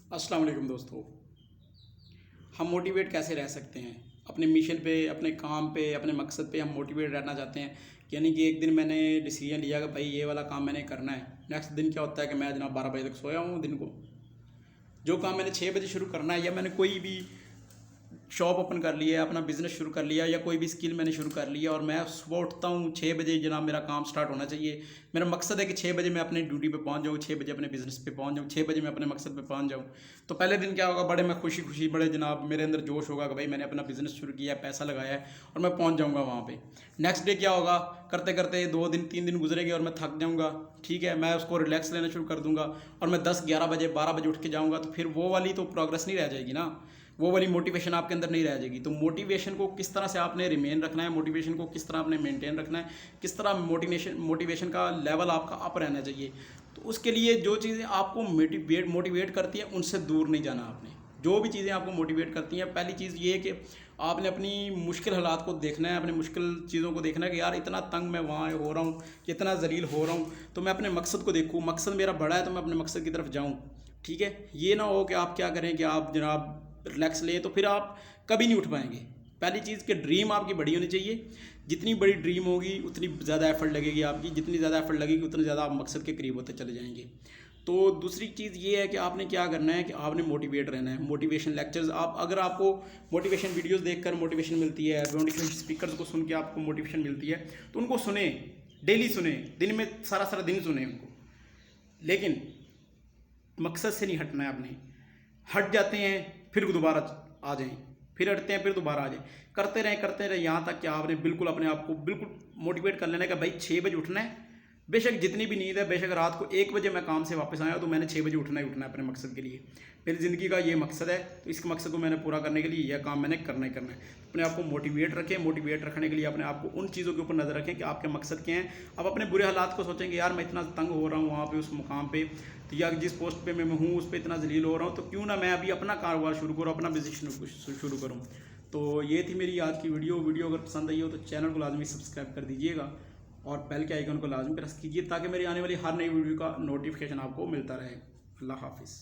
अस्सलाम वालेकुम दोस्तों। हम मोटिवेट कैसे रह सकते हैं अपने मिशन पे, अपने काम पे, अपने मकसद पे हम मोटिवेट रहना चाहते हैं। यानी कि एक दिन मैंने डिसीजन लिया कि भाई ये वाला काम मैंने करना है। नेक्स्ट दिन क्या होता है कि मैं जनाब 12 बजे तक सोया हूँ दिन को। जो काम मैंने 6 बजे शुरू करना है, या मैंने कोई भी शॉप ओपन कर लिया, अपना बिज़नेस शुरू कर लिया, या कोई भी स्किल मैंने शुरू कर लिया, और मैं सुबह उठता हूँ 6 बजे, जनाब मेरा काम स्टार्ट होना चाहिए। मेरा मकसद है कि 6 बजे मैं अपनी ड्यूटी पे पहुँच जाऊँ, 6 बजे अपने बिज़नेस पे पहुँच जाऊँ, 6 बजे मैं अपने मकसद पे पहुँच जाऊँ। तो पहले दिन क्या होगा, बड़े मैं खुशी खुशी, बड़े जनाब मेरे अंदर जोश होगा कि भाई मैंने अपना बिज़नेस शुरू किया है, पैसा लगाया है और मैं पहुँच जाऊँगा वहाँ पर। नेक्स्ट डे क्या होगा, करते करते 2 दिन 3 दिन गुजरेंगे और मैं थक जाऊँगा। ठीक है, मैं उसको रिलैक्स लेना शुरू कर दूँगा और मैं 10 11 बजे 12 बजे उठ के जाऊँगा। तो फिर वो वाली तो प्रोग्रेस नहीं रह जाएगी ना, वो वाली मोटिवेशन आपके अंदर नहीं रह जाएगी। तो मोटिवेशन को किस तरह से आपने रिमेन रखना है, मोटिवेशन को किस तरह आपने मेंटेन रखना है, किस तरह मोटिवेशन का लेवल आपका अप रहना चाहिए। तो उसके लिए जो चीज़ें आपको मोटिवेट करती हैं उनसे दूर नहीं जाना आपने। जो भी चीज़ें आपको मोटिवेट करती हैं, पहली चीज़ ये है कि आपने अपनी मुश्किल हालात को देखना है, अपने मुश्किल चीज़ों को देखना है कि यार इतना तंग मैं वहाँ हो रहा हूँ, इतना जलील हो रहा हूँ, तो मैं अपने मकसद को देखूँ। मकसद मेरा बड़ा है तो मैं अपने मकसद की तरफ जाऊँ। ठीक है, ये ना हो कि आप क्या करें कि आप जनाब रिलैक्स लें, तो फिर आप कभी नहीं उठ पाएंगे। पहली चीज़ कि ड्रीम आपकी बड़ी होनी चाहिए। जितनी बड़ी ड्रीम होगी उतनी ज़्यादा एफर्ट लगेगी आपकी, जितनी ज़्यादा एफर्ट लगेगी उतने ज़्यादा आप मकसद के करीब होते चले जाएंगे। तो दूसरी चीज़ ये है कि आपने क्या करना है कि आपने मोटिवेट रहना है। मोटिवेशन लेक्चर्स, आप अगर आपको मोटिवेशन वीडियोस देखकर मोटिवेशन मिलती है, मोटिवेशन स्पीकर्स को सुन के आपको मोटिवेशन मिलती है, तो उनको सुने, डेली सुने, दिन में सारा सारा दिन सुने उनको। लेकिन मकसद से नहीं हटना है आपने। हट जाते हैं फिर दोबारा आ जाएं, फिर हटते हैं फिर दोबारा आ जाएं, करते रहें यहाँ तक कि आपने बिल्कुल अपने आप को बिल्कुल मोटिवेट कर लेना है कि भाई 6 बजे उठना है। बेशक जितनी भी नींद है, बेशक रात को 1 बजे मैं काम से वापस आया तो मैंने 6 बजे उठना ही उठना है अपने मकसद के लिए। मेरी ज़िंदगी का ये मकसद है, तो इस मकसद को मैंने पूरा करने के लिए यह काम मैंने करना ही करना है। अपने आप को मोटिवेट रखें। मोटिवेट रखने के लिए अपने आप को उन चीज़ों के ऊपर नज़र रखें कि आपके मकसद क्या हैं। आप अपने बुरे हालात को सोचेंगे, यार मैं इतना तंग हो रहा हूँ वहाँ पे उस मुकाम पे, तो या जिस पोस्ट पे मैं हूँ उस पर इतना जलील हो रहा हूँ, तो क्यों ना मैं अभी अपना कारोबार शुरू करूँ, अपना बिजनेस शुरू करूँ। तो ये थी मेरी आज की वीडियो अगर पसंद आई हो तो चैनल को लाजमी सब्सक्राइब कर दीजिएगा और बेल के आइकन को लाजमी प्रेस कीजिए ताकि मेरी आने वाली हर नई वीडियो का नोटिफिकेशन आपको मिलता रहे। अल्लाह हाफिज़।